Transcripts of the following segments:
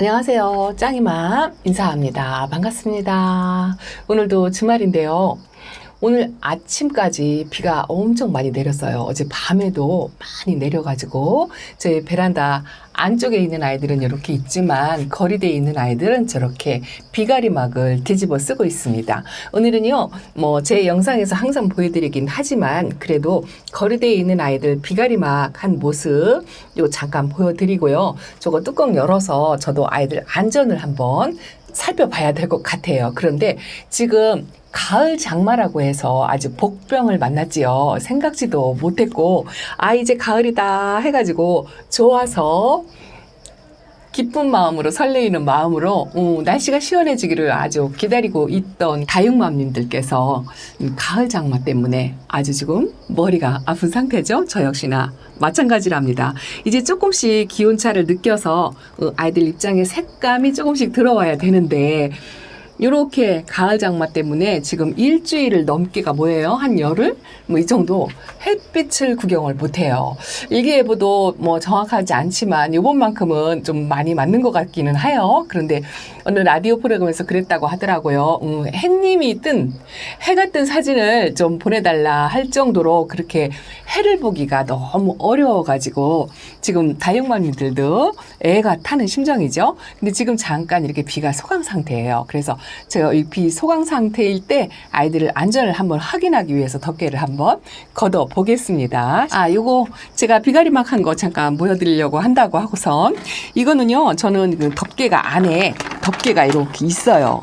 안녕하세요. 짱이맘 인사합니다. 반갑습니다. 오늘도 주말인데요. 오늘 아침까지 비가 엄청 많이 내렸어요. 어제 밤에도 많이 내려가지고 저희 베란다 안쪽에 있는 아이들은 이렇게 있지만 거리대에 있는 아이들은 저렇게 비가리막을 뒤집어 쓰고 있습니다. 오늘은요, 제 영상에서 항상 보여드리긴 하지만 그래도 거리대에 있는 아이들 비가리막 한 모습 요 잠깐 보여드리고요. 저거 뚜껑 열어서 저도 아이들 안전을 한번 살펴봐야 될 것 같아요. 그런데 지금 가을 장마라고 해서 아주 복병을 만났지요. 생각지도 못했고, 이제 가을이다 해가지고 좋아서 기쁜 마음으로 설레이는 마음으로 날씨가 시원해지기를 아주 기다리고 있던 다육맘님들께서 가을 장마 때문에 아주 지금 머리가 아픈 상태죠. 저 역시나 마찬가지랍니다. 이제 조금씩 기온차를 느껴서 아이들 입장에 색감이 조금씩 들어와야 되는데 이렇게 가을 장마 때문에 지금 일주일을 넘게가 뭐예요? 한 열흘? 이 정도 햇빛을 구경을 못해요. 일기예보도 정확하지 않지만 이번만큼은 좀 많이 맞는 것 같기는 해요. 그런데 어느 라디오 프로그램에서 그랬다고 하더라고요. 해가 뜬 사진을 좀 보내달라 할 정도로 그렇게 해를 보기가 너무 어려워가지고 지금 다육맘님들도 애가 타는 심정이죠. 근데 지금 잠깐 이렇게 비가 소강 상태예요. 그래서 제가 이 비 소강 상태일 때 아이들을 안전을 한번 확인하기 위해서 덮개를 한번 걷어 보겠습니다. 요거 제가 비가리막 한 거 잠깐 보여드리려고 한다고 하고선 이거는요, 저는 그 덮개가 안에 덮개가 이렇게 있어요.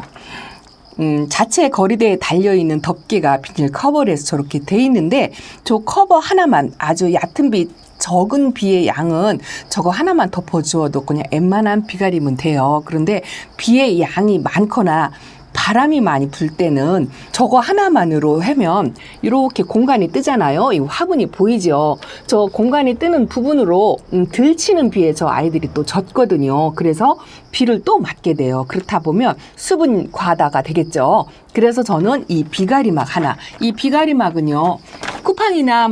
자체 거리대에 달려있는 덮개가 비닐 커버로 해서 저렇게 돼 있는데 저 커버 하나만 아주 얕은 빛 적은 비의 양은 저거 하나만 덮어주어도 그냥 웬만한 비가리면 돼요. 그런데 비의 양이 많거나 바람이 많이 불 때는 저거 하나만으로 하면 이렇게 공간이 뜨잖아요. 이 화분이 보이죠. 저 공간이 뜨는 부분으로 들치는 비에 저 아이들이 또 젖거든요. 그래서 비를 또 맞게 돼요. 그렇다 보면 수분 과다가 되겠죠. 그래서 저는 이 비가리막 하나, 이 비가리막은요, 쿠팡이나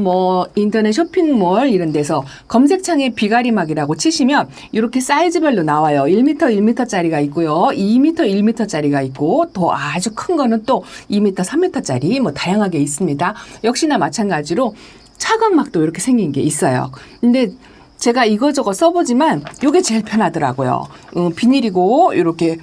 인터넷 쇼핑몰 이런 데서 검색창에 비가리막이라고 치시면 이렇게 사이즈별로 나와요. 1m, 1m짜리가 있고요. 2m, 1m짜리가 있고 또 아주 큰 거는 또 2m, 3m짜리 다양하게 있습니다. 역시나 마찬가지로 차광막도 이렇게 생긴 게 있어요. 근데 제가 이거저거 써보지만 이게 제일 편하더라고요. 비닐이고 이렇게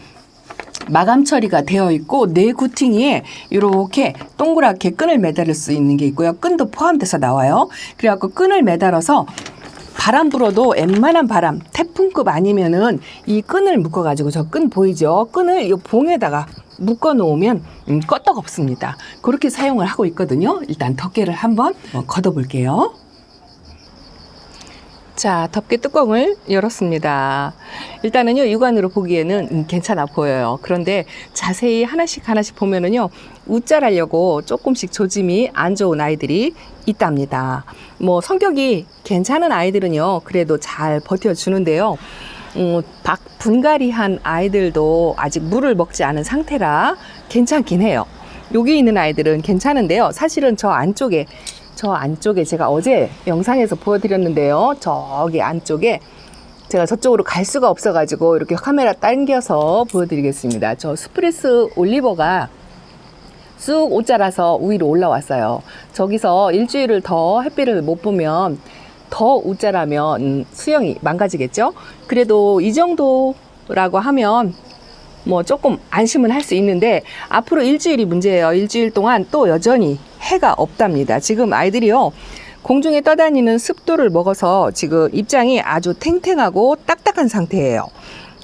마감 처리가 되어 있고 내구팅이에 이렇게 동그랗게 끈을 매달을 수 있는 게 있고요. 끈도 포함돼서 나와요. 그래갖고 끈을 매달아서 바람 불어도 웬만한 바람, 태풍급 아니면은 이 끈을 묶어가지고 저 끈 보이죠? 끈을 이 봉에다가 묶어 놓으면 끄떡 없습니다. 그렇게 사용을 하고 있거든요. 일단 덮개를 한번 걷어 볼게요. 자, 덮개 뚜껑을 열었습니다. 일단은요, 육안으로 보기에는 괜찮아 보여요. 그런데 자세히 하나씩 보면은요, 웃잘하려고 조금씩 조짐이 안 좋은 아이들이 있답니다. 성격이 괜찮은 아이들은요, 그래도 잘 버텨주는데요. 분갈이한 아이들도 아직 물을 먹지 않은 상태라 괜찮긴 해요. 여기 있는 아이들은 괜찮은데요. 사실은 저 안쪽에 제가 어제 영상에서 보여드렸는데요. 저기 안쪽에 제가 저쪽으로 갈 수가 없어가지고 이렇게 카메라 당겨서 보여드리겠습니다. 저 스프레스 올리버가 쑥 옷 자라서 위로 올라왔어요. 저기서 일주일을 더 햇빛을 못 보면 더 옷 자라면 수영이 망가지겠죠? 그래도 이 정도라고 하면 조금 안심은 할 수 있는데 앞으로 일주일이 문제예요. 일주일 동안 또 여전히 해가 없답니다. 지금 아이들이요, 공중에 떠다니는 습도를 먹어서 지금 입장이 아주 탱탱하고 딱딱한 상태예요.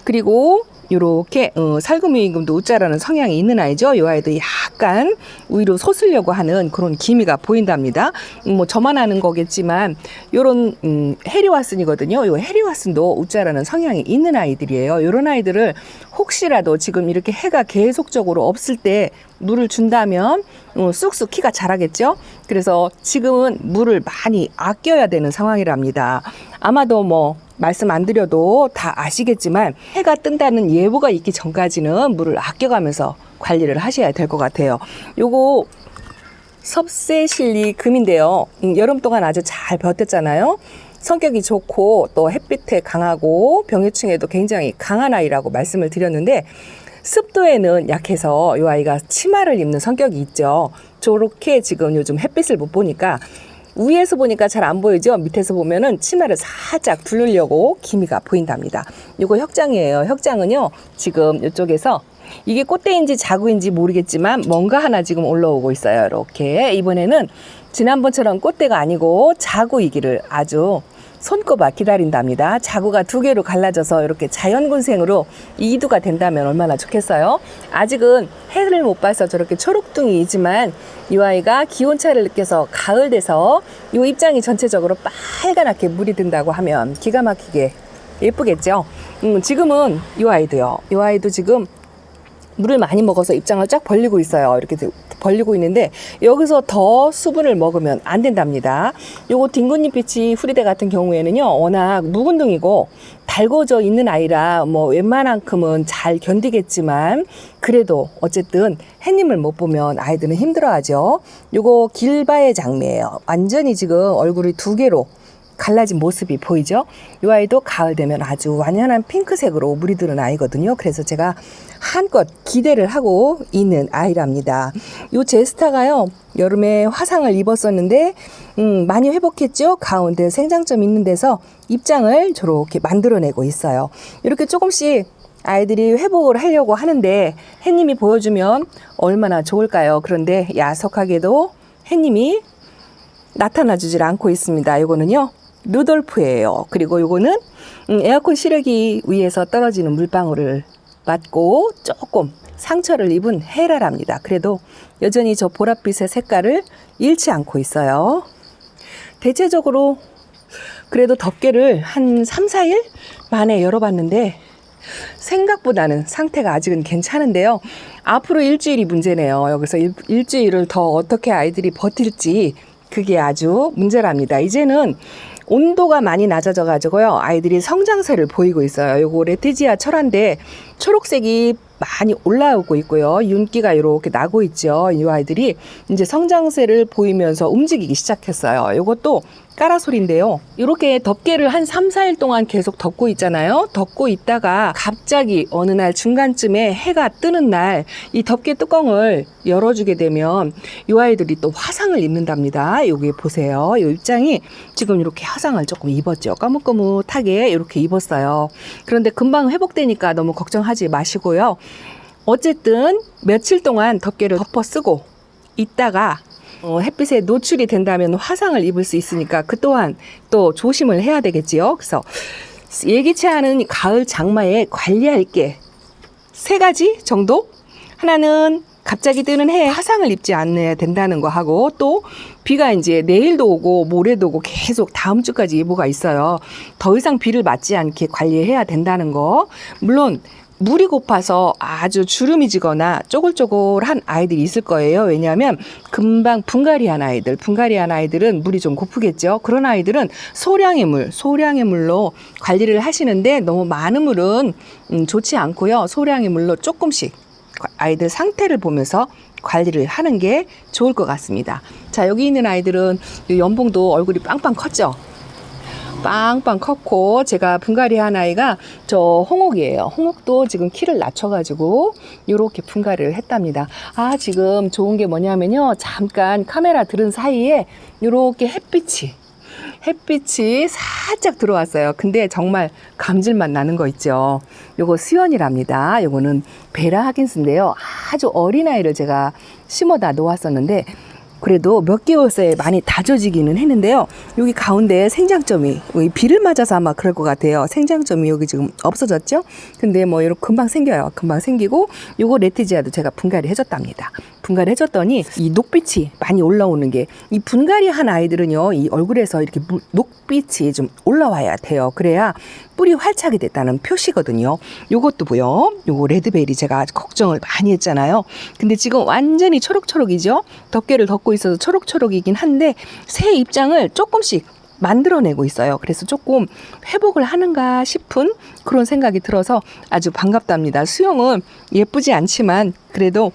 그리고 요렇게 살구미임금도 웃자라는 성향이 있는 아이죠. 이 아이도 약간 위로 솟으려고 하는 그런 기미가 보인답니다. 저만 아는 거겠지만 요런 해리와슨이거든요. 요 해리와슨도 웃자라는 성향이 있는 아이들이에요. 요런 아이들을 혹시라도 지금 이렇게 해가 계속적으로 없을 때 물을 준다면 쑥쑥 키가 자라겠죠. 그래서 지금은 물을 많이 아껴야 되는 상황이랍니다. 아마도 말씀 안 드려도 다 아시겠지만 해가 뜬다는 예보가 있기 전까지는 물을 아껴가면서 관리를 하셔야 될 것 같아요. 요거 섭세실리 금인데요. 여름 동안 아주 잘 버텼잖아요. 성격이 좋고 또 햇빛에 강하고 병해충에도 굉장히 강한 아이라고 말씀을 드렸는데 습도에는 약해서 이 아이가 치마를 입는 성격이 있죠. 저렇게 지금 요즘 햇빛을 못 보니까 위에서 보니까 잘 안 보이죠. 밑에서 보면은 치마를 살짝 두르려고 기미가 보인답니다. 이거 혁장이에요. 혁장은요 지금 이쪽에서 이게 꽃대인지 자구인지 모르겠지만 뭔가 하나 지금 올라오고 있어요. 이렇게 이번에는 지난번처럼 꽃대가 아니고 자구이기를 아주 손꼽아 기다린답니다. 자구가 2개로 갈라져서 이렇게 자연군생으로 이두가 된다면 얼마나 좋겠어요. 아직은 해를 못 봐서 저렇게 초록둥이이지만 이 아이가 기온차를 느껴서 가을 돼서 이 입장이 전체적으로 빨간하게 물이 든다고 하면 기가 막히게 예쁘겠죠. 지금은 이 아이도요. 이 아이도 지금 물을 많이 먹어서 입장을 쫙 벌리고 있어요. 이렇게 벌리고 있는데 여기서 더 수분을 먹으면 안 된답니다. 요거 딩군잎빛이 후리대 같은 경우에는요 워낙 묵은둥이고 달궈져 있는 아이라 뭐 웬만한큼은 잘 견디겠지만 그래도 어쨌든 햇님을 못 보면 아이들은 힘들어하죠. 요거 길바의 장미예요. 완전히 지금 얼굴이 2개로 갈라진 모습이 보이죠? 이 아이도 가을 되면 아주 완연한 핑크색으로 물이 드는 아이거든요. 그래서 제가 한껏 기대를 하고 있는 아이랍니다. 이 제스타가요 여름에 화상을 입었었는데 많이 회복했죠. 가운데 생장점 있는 데서 입장을 저렇게 만들어내고 있어요. 이렇게 조금씩 아이들이 회복을 하려고 하는데 햇님이 보여주면 얼마나 좋을까요? 그런데 야속하게도 햇님이 나타나주질 않고 있습니다. 이거는요 루돌프예요. 그리고 요거는 에어컨 실외기 위에서 떨어지는 물방울을 맞고 조금 상처를 입은 헤라랍니다. 그래도 여전히 저 보랏빛의 색깔을 잃지 않고 있어요. 대체적으로 그래도 덮개를 한 3, 4일 만에 열어봤는데 생각보다는 상태가 아직은 괜찮은데요. 앞으로 일주일이 문제네요. 여기서 일주일을 더 어떻게 아이들이 버틸지 그게 아주 문제랍니다. 이제는 온도가 많이 낮아져 가지고요 아이들이 성장세를 보이고 있어요. 요거 레티지아 철화인데 초록색이 많이 올라오고 있고요 윤기가 이렇게 나고 있죠. 이 아이들이 이제 성장세를 보이면서 움직이기 시작했어요. 요것도 까라솔인데요 이렇게 덮개를 한 3, 4일 동안 계속 덮고 있잖아요. 덮고 있다가 갑자기 어느 날 중간쯤에 해가 뜨는 날 이 덮개 뚜껑을 열어주게 되면 이 아이들이 또 화상을 입는답니다. 여기 보세요. 이 입장이 지금 이렇게 화상을 조금 입었죠. 까뭇까뭇하게 이렇게 입었어요. 그런데 금방 회복되니까 너무 걱정하지 마시고요. 어쨌든 며칠 동안 덮개를 덮어 쓰고 있다가 햇빛에 노출이 된다면 화상을 입을 수 있으니까 그 또한 또 조심을 해야 되겠지요. 그래서 예기치 않은 가을 장마에 관리할 게 3가지 정도? 하나는 갑자기 뜨는 해에 화상을 입지 않아야 된다는 거 하고 또 비가 이제 내일도 오고 모레도 오고 계속 다음 주까지 예보가 있어요. 더 이상 비를 맞지 않게 관리해야 된다는 거. 물론 물이 고파서 아주 주름이 지거나 쪼글쪼글한 아이들이 있을 거예요. 왜냐하면 금방 분갈이한 아이들은 물이 좀 고프겠죠. 그런 아이들은 소량의 물로 관리를 하시는데 너무 많은 물은 좋지 않고요. 소량의 물로 조금씩 아이들 상태를 보면서 관리를 하는 게 좋을 것 같습니다. 자, 여기 있는 아이들은 연봉도 얼굴이 빵빵 컸죠. 빵빵 컸고 제가 분갈이한 아이가 저 홍옥이에요. 홍옥도 지금 키를 낮춰가지고 이렇게 분갈이를 했답니다. 아, 지금 좋은 게 뭐냐면요. 잠깐 카메라 들은 사이에 이렇게 햇빛이 살짝 들어왔어요. 근데 정말 감질맛 나는 거 있죠. 요거 수연이랍니다. 요거는 베라 하긴스인데요. 아주 어린아이를 제가 심어다 놓았었는데 그래도 몇 개월 새에 많이 다져지기는 했는데요. 여기 가운데 생장점이 비를 맞아서 아마 그럴 것 같아요. 생장점이 여기 지금 없어졌죠. 근데 뭐 이렇게 금방 생겨요. 금방 생기고 요거 레티지아도 제가 분갈이 해줬답니다. 분갈이 해줬더니 이 녹빛이 많이 올라오는 게 이 분갈이 한 아이들은요 이 얼굴에서 이렇게 녹빛이 좀 올라와야 돼요. 그래야 뿌리 활착이 됐다는 표시거든요. 요것도 보여. 요거 레드베리 제가 걱정을 많이 했잖아요. 근데 지금 완전히 초록초록이죠. 덮개를 덮고 있어서 초록초록이긴 한데 새 입장을 조금씩 만들어내고 있어요. 그래서 조금 회복을 하는가 싶은 그런 생각이 들어서 아주 반갑답니다. 수영은 예쁘지 않지만 그래도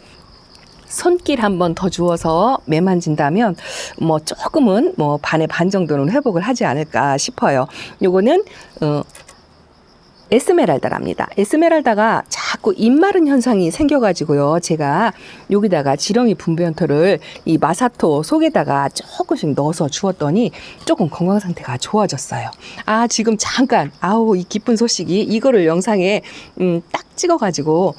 손길 한 번 더 주어서 매만진다면 뭐 조금은 뭐 반의 반 정도는 회복을 하지 않을까 싶어요. 요거는 에스메랄다랍니다. 에스메랄다가 자꾸 입 마른 현상이 생겨가지고요. 제가 여기다가 지렁이 분변토를 이 마사토 속에다가 조금씩 넣어서 주었더니 조금 건강 상태가 좋아졌어요. 아, 지금 잠깐, 아우, 이 기쁜 소식이 이거를 영상에 딱 찍어가지고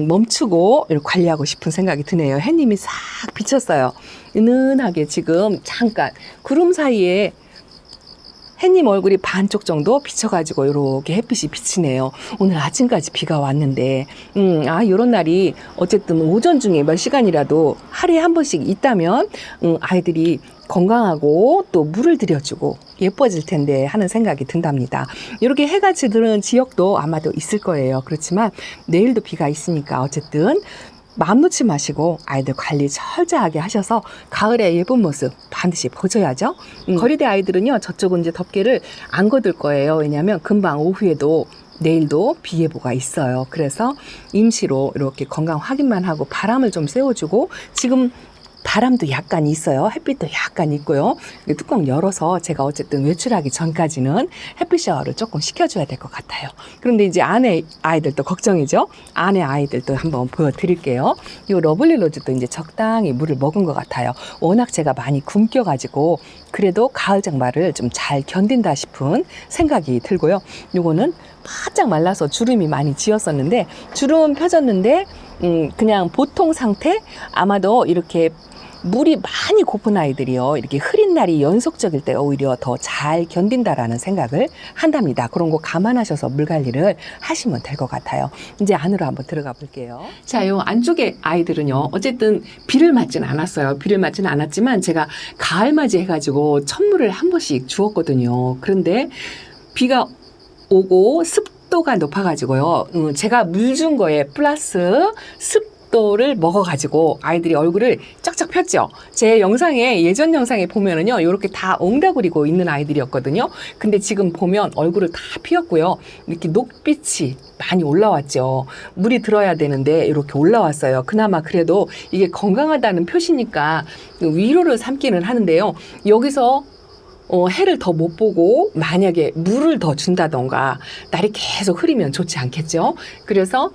멈추고 이렇게 관리하고 싶은 생각이 드네요. 해님이 싹 비쳤어요. 은은하게 지금 잠깐 구름 사이에 햇님 얼굴이 반쪽 정도 비쳐가지고 이렇게 햇빛이 비치네요. 오늘 아침까지 비가 왔는데 요런 날이 어쨌든 오전 중에 몇 시간이라도 하루에 한 번씩 있다면 아이들이 건강하고 또 물을 들여주고 예뻐질 텐데 하는 생각이 든답니다. 이렇게 해가 지는 지역도 아마도 있을 거예요. 그렇지만 내일도 비가 있으니까 어쨌든 마음 놓지 마시고 아이들 관리 철저하게 하셔서 가을의 예쁜 모습 반드시 보셔야죠. 거리대 아이들은요, 저쪽은 이제 덮개를 안 걷을 거예요. 왜냐하면 금방 오후에도 내일도 비 예보가 있어요. 그래서 임시로 이렇게 건강 확인만 하고 바람을 좀 쐬어주고, 지금 바람도 약간 있어요. 햇빛도 약간 있고요. 뚜껑 열어서 제가 어쨌든 외출하기 전까지는 햇빛 샤워를 조금 시켜줘야 될 것 같아요. 그런데 이제 안에 아이들도 걱정이죠. 안에 아이들도 한번 보여드릴게요. 이 러블리 로즈도 이제 적당히 물을 먹은 것 같아요. 워낙 제가 많이 굶겨가지고 그래도 가을 장마를 좀 잘 견딘다 싶은 생각이 들고요. 요거는 바짝 말라서 주름이 많이 지었었는데, 주름은 펴졌는데 그냥 보통 상태? 아마도 이렇게 물이 많이 고픈 아이들이요, 이렇게 흐린 날이 연속적일 때 오히려 더 잘 견딘다라는 생각을 한답니다. 그런 거 감안하셔서 물 관리를 하시면 될 것 같아요. 이제 안으로 한번 들어가 볼게요. 자, 요 안쪽에 아이들은요, 어쨌든 비를 맞지는 않았어요. 비를 맞지는 않았지만 제가 가을 맞이 해가지고 천물을 한 번씩 주었거든요. 그런데 비가 오고 습도가 높아가지고요, 제가 물 준 거에 플러스 습도를 먹어가지고 아이들이 얼굴을 쫙쫙 폈죠. 제 영상에, 예전 영상에 보면은요, 이렇게 다 엉다구리고 있는 아이들이었거든요. 근데 지금 보면 얼굴을 다 피웠고요, 이렇게 녹빛이 많이 올라왔죠. 물이 들어야 되는데 이렇게 올라왔어요. 그나마 그래도 이게 건강하다는 표시니까 위로를 삼기는 하는데요. 여기서 해를 더 못 보고 만약에 물을 더 준다던가 날이 계속 흐리면 좋지 않겠죠. 그래서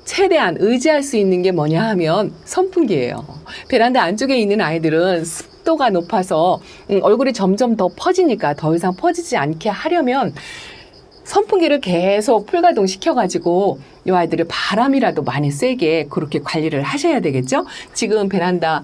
최대한 의지할 수 있는 게 뭐냐 하면 선풍기예요. 베란다 안쪽에 있는 아이들은 습도가 높아서 얼굴이 점점 더 퍼지니까 더 이상 퍼지지 않게 하려면 선풍기를 계속 풀가동 시켜가지고 이 아이들을 바람이라도 많이 세게 그렇게 관리를 하셔야 되겠죠. 지금 베란다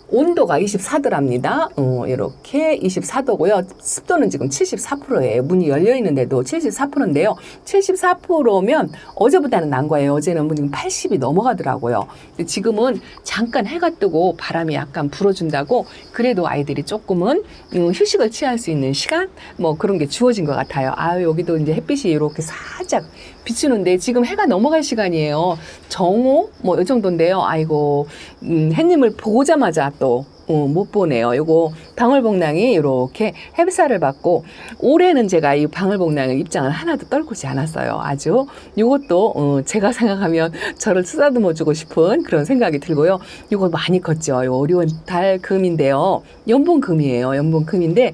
온도가 24도랍니다. 이렇게 24도고요. 습도는 지금 74%예요. 문이 열려 있는데도 74%인데요. 74%면 어제보다는 난 거예요. 어제는 지금 80이 넘어가더라고요. 근데 지금은 잠깐 해가 뜨고 바람이 약간 불어준다고 그래도 아이들이 조금은 휴식을 취할 수 있는 시간 뭐 그런 게 주어진 것 같아요. 아, 여기도 이제 햇빛이 이렇게 살짝 비추는데 지금 해가 넘어갈 시간이에요. 정오 뭐 이 정도인데요. 아이고, 햇님을 보자마자 또 못 보네요. 요거 방울복랑이 이렇게 햇살을 받고, 올해는 제가 이 방울복랑을 입장을 하나도 떨구지 않았어요. 아주 요것도 제가 생각하면 저를 쓰다듬어 주고 싶은 그런 생각이 들고요. 요거 많이 컸죠. 요 오리온 달 금인데요. 연봉금이에요. 연봉금인데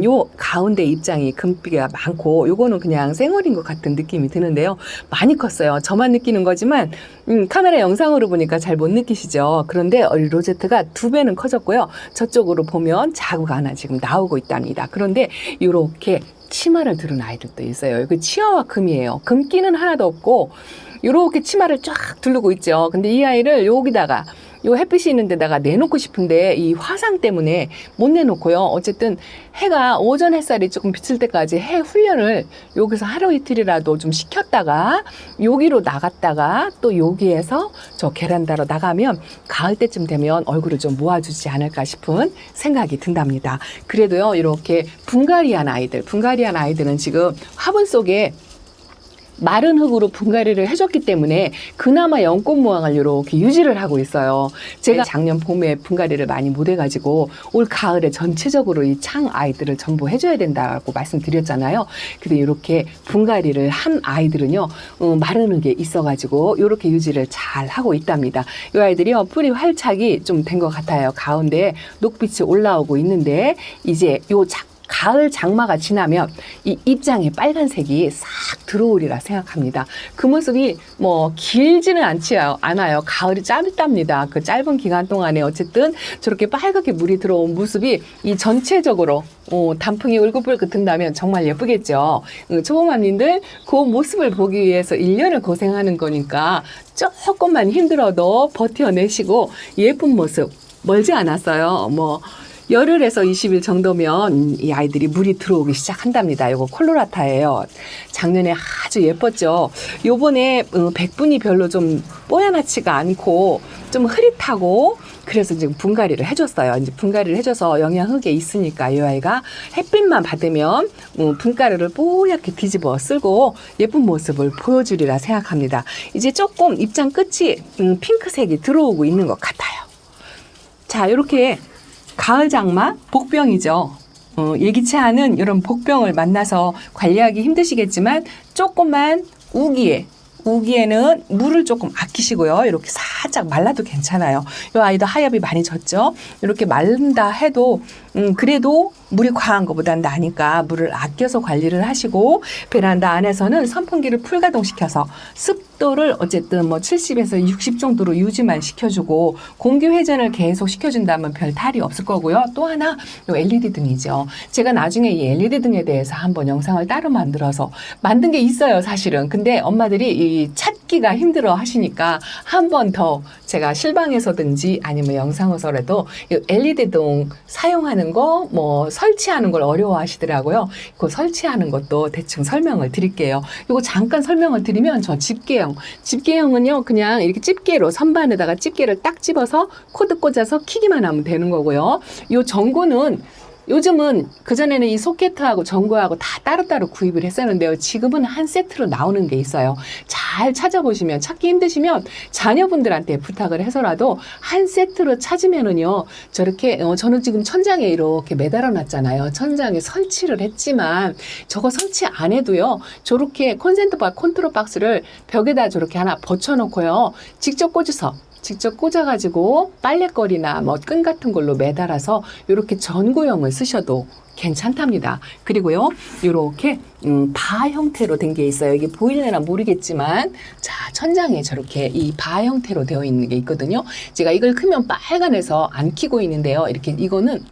요 가운데 입장이 금비가 많고, 요거는 그냥 생얼인 것 같은 느낌이 드는데요. 많이 컸어요. 저만 느끼는 거지만 카메라 영상으로 보니까 잘 못 느끼시죠. 그런데 로제트가 2배는 커졌고요. 저쪽으로 보면 자국 하나 지금 나오고 있답니다. 그런데 이렇게 치마를 두른 아이들도 있어요. 이거 치아와 금이에요. 금기는 하나도 없고 이렇게 치마를 쫙 두르고 있죠. 근데 이 아이를 여기다가 요 햇빛이 있는 데다가 내놓고 싶은데 이 화상 때문에 못 내놓고요. 어쨌든 해가 오전 햇살이 조금 비칠 때까지 해 훈련을 여기서 하루 이틀이라도 좀 시켰다가 여기로 나갔다가 또 여기에서 저 베란다로 나가면 가을 때쯤 되면 얼굴을 좀 모아주지 않을까 싶은 생각이 든답니다. 그래도요, 이렇게 분갈이한 아이들은 지금 화분 속에 마른 흙으로 분갈이를 해줬기 때문에 그나마 연꽃 모양을 이렇게 유지를 하고 있어요. 제가 작년 봄에 분갈이를 많이 못 해가지고 올 가을에 전체적으로 이 창 아이들을 전부 해줘야 된다고 말씀드렸잖아요. 근데 이렇게 분갈이를 한 아이들은요, 마른 흙에 있어가지고 이렇게 유지를 잘 하고 있답니다. 이 아이들이요, 뿌리 활착이 좀 된 것 같아요. 가운데 녹빛이 올라오고 있는데 이제 요 가을 장마가 지나면 이 입장에 빨간색이 싹 들어오리라 생각합니다. 그 모습이 뭐 길지는 않아요. 가을이 짧답니다. 그 짧은 기간 동안에 어쨌든 저렇게 빨갛게 물이 들어온 모습이 이 전체적으로 단풍이 울긋불긋 든다면 정말 예쁘겠죠. 초보맘님들 그 모습을 보기 위해서 1년을 고생하는 거니까 조금만 힘들어도 버텨내시고 예쁜 모습 멀지 않았어요. 뭐 열흘에서 20일 정도면 이 아이들이 물이 들어오기 시작한답니다. 이거 콜로라타예요. 작년에 아주 예뻤죠. 요번에 백분이 별로 좀 뽀얀하지가 않고 좀 흐릿하고 그래서 지금 분갈이를 해줬어요. 이제 분갈이를 해줘서 영양흙에 있으니까 이 아이가 햇빛만 받으면 분가루를 뽀얗게 뒤집어 쓸고 예쁜 모습을 보여주리라 생각합니다. 이제 조금 입장 끝이 핑크색이 들어오고 있는 것 같아요. 자, 이렇게 가을 장마 복병이죠. 예기치 않은 이런 복병을 만나서 관리하기 힘드시겠지만 조금만 우기에는 물을 조금 아끼시고요. 이렇게 살짝 말라도 괜찮아요. 이 아이도 하엽이 많이 졌죠. 이렇게 마른다 해도 그래도 물이 과한 것보단 나니까 물을 아껴서 관리를 하시고 베란다 안에서는 선풍기를 풀가동시켜서 습도를 어쨌든 뭐 70에서 60 정도로 유지만 시켜주고 공기 회전을 계속 시켜준다면 별 탈이 없을 거고요. 또 하나 이 LED 등이죠. 제가 나중에 이 LED 등에 대해서 한번 영상을 따로 만든 게 있어요, 사실은. 근데 엄마들이 이 찾기가 힘들어 하시니까 한 번 더 제가 실방에서든지 아니면 영상에서라도 이 LED 등 사용하는 거 뭐 설치하는 걸 어려워하시더라고요. 그 설치하는 것도 대충 설명을 드릴게요. 이거 잠깐 설명을 드리면 저 집게형은요 그냥 이렇게 집게로 선반에다가 집게를 딱 집어서 코드 꽂아서 키기만 하면 되는 거고요. 요 전구는 요즘은 그전에는 이 소켓하고 전구하고 다 따로따로 구입을 했었는데요. 지금은 한 세트로 나오는 게 있어요. 잘 찾아보시면, 찾기 힘드시면 자녀분들한테 부탁을 해서라도 한 세트로 찾으면은요. 저렇게 저는 지금 천장에 이렇게 매달아 놨잖아요. 천장에 설치를 했지만 저거 설치 안 해도요. 저렇게 컨트롤 박스를 벽에다 저렇게 하나 붙여놓고요. 직접 꽂아가지고 빨래거리나 뭐 끈 같은 걸로 매달아서 이렇게 전구형을 쓰셔도 괜찮답니다. 그리고요, 이렇게 바 형태로 된 게 있어요. 이게 보일래나 모르겠지만, 자, 천장에 저렇게 이 바 형태로 되어 있는 게 있거든요. 제가 이걸 크면 빨간해서 안 켜고 있는데요. 이렇게 이거는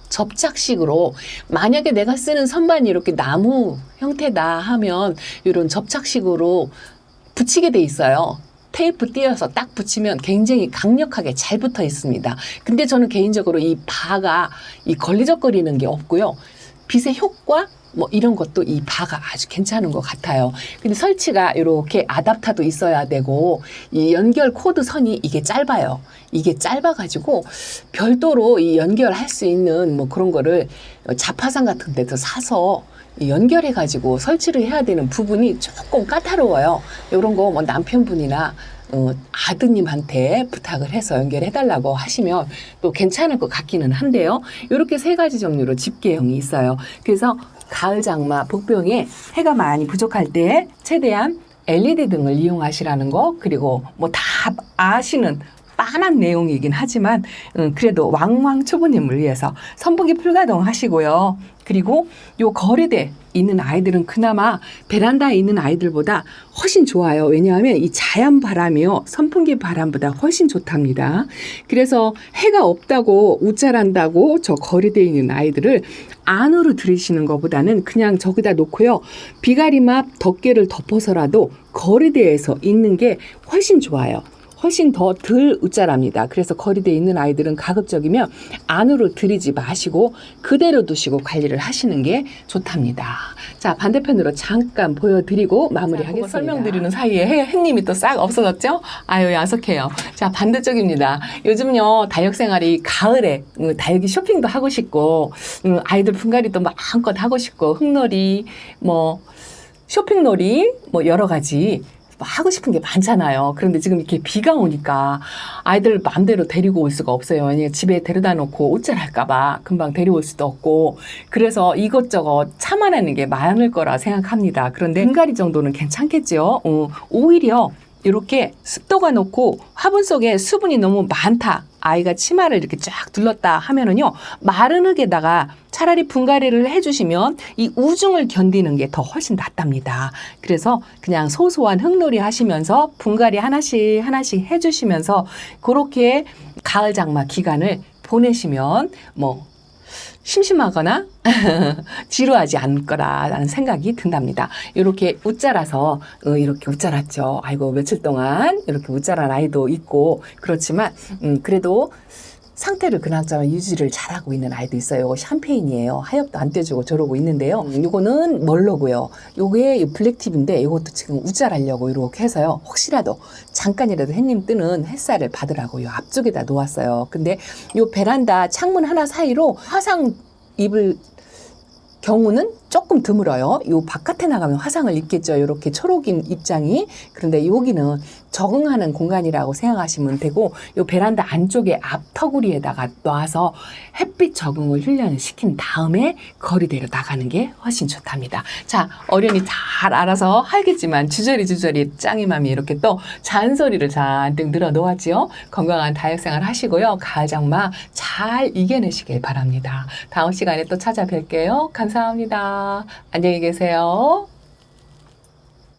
접착식으로 만약에 내가 쓰는 선반이 이렇게 나무 형태다 하면 이런 접착식으로 붙이게 돼 있어요. 테이프 띄어서 딱 붙이면 굉장히 강력하게 잘 붙어 있습니다. 근데 저는 개인적으로 이 바가 걸리적거리는 게 없고요. 빛의 효과 뭐 이런 것도 이 바가 아주 괜찮은 것 같아요. 근데 설치가 이렇게 아답터도 있어야 되고 이 연결 코드 선이 이게 짧아요. 이게 짧아가지고 별도로 이 연결할 수 있는 뭐 그런 거를 자파상 같은 데서 사서 연결해가지고 설치를 해야 되는 부분이 조금 까다로워요. 이런 거 뭐 남편분이나 아드님한테 부탁을 해서 연결해달라고 하시면 또 괜찮을 것 같기는 한데요. 이렇게 세 가지 종류로 집게형이 있어요. 그래서 가을 장마 복병에 해가 많이 부족할 때 최대한 LED 등을 이용하시라는 거, 그리고 뭐 다 아시는 빤한 내용이긴 하지만 그래도 왕왕 초보님을 위해서 선풍기 풀가동 하시고요. 그리고 요 거리대 있는 아이들은 그나마 베란다에 있는 아이들보다 훨씬 좋아요. 왜냐하면 이 자연 바람이요, 선풍기 바람보다 훨씬 좋답니다. 그래서 해가 없다고 우쭐한다고 저 거리대에 있는 아이들을 안으로 들이시는 것보다는 그냥 저기다 놓고요. 비가리막 덮개를 덮어서라도 거리대에서 있는 게 훨씬 좋아요. 훨씬 더 덜 웃자랍니다. 그래서 거리대에 있는 아이들은 가급적이면 안으로 들이지 마시고 그대로 두시고 관리를 하시는 게 좋답니다. 자, 반대편으로 잠깐 보여드리고 마무리하겠습니다. 설명드리는 사이에 해님이 또 싹 없어졌죠? 아유, 야속해요. 자, 반대쪽입니다. 요즘요, 다육생활이 가을에 다육이 쇼핑도 하고 싶고 아이들 분갈이도 마음껏 하고 싶고 흙놀이 뭐 쇼핑놀이 뭐 여러 가지 하고 싶은 게 많잖아요. 그런데 지금 이렇게 비가 오니까 아이들 마음대로 데리고 올 수가 없어요. 왜냐면 집에 데려다 놓고 옷잘할까봐 금방 데려올 수도 없고, 그래서 이것저것 참아내는 게 많을 거라 생각합니다. 그런데 분갈이 정도는 괜찮겠죠. 오히려 이렇게 습도가 높고 화분 속에 수분이 너무 많다, 아이가 치마를 이렇게 쫙 둘렀다 하면은요, 마른 흙에다가 차라리 분갈이를 해주시면 이 우중을 견디는 게 더 훨씬 낫답니다. 그래서 그냥 소소한 흙놀이 하시면서 분갈이 하나씩 하나씩 해주시면서 그렇게 가을 장마 기간을 보내시면 뭐 심심하거나 지루하지 않을 거라는 생각이 든답니다. 이렇게 웃자라서 이렇게 웃자랐죠. 아이고 며칠 동안 이렇게 웃자란 아이도 있고 그렇지만 그래도 상태를 그나저나 유지를 잘하고 있는 아이도 있어요. 샴페인이에요. 하엽도 안 떼주고 저러고 있는데요. 이거는 멀로고요. 요게 블랙팁인데 이것도 지금 우짤하려고 이렇게 해서요. 혹시라도 잠깐이라도 햇님 뜨는 햇살을 받으라고 요 앞쪽에다 놓았어요. 근데 요 베란다 창문 하나 사이로 화상 입을 경우는 조금 드물어요. 요 바깥에 나가면 화상을 입겠죠. 이렇게 초록인 입장이. 그런데 여기는 적응하는 공간이라고 생각하시면 되고, 요 베란다 안쪽에 앞터구리에다가 놔서 햇빛 적응을 훈련을 시킨 다음에 거리대로 나가는 게 훨씬 좋답니다. 자, 어련히 잘 알아서 하겠지만 주저리 짱이맘이 이렇게 또 잔소리를 잔뜩 늘어 놓았지요. 건강한 다육생활 하시고요. 가을 장마 잘 이겨내시길 바랍니다. 다음 시간에 또 찾아뵐게요. 감사합니다. 안녕히 계세요.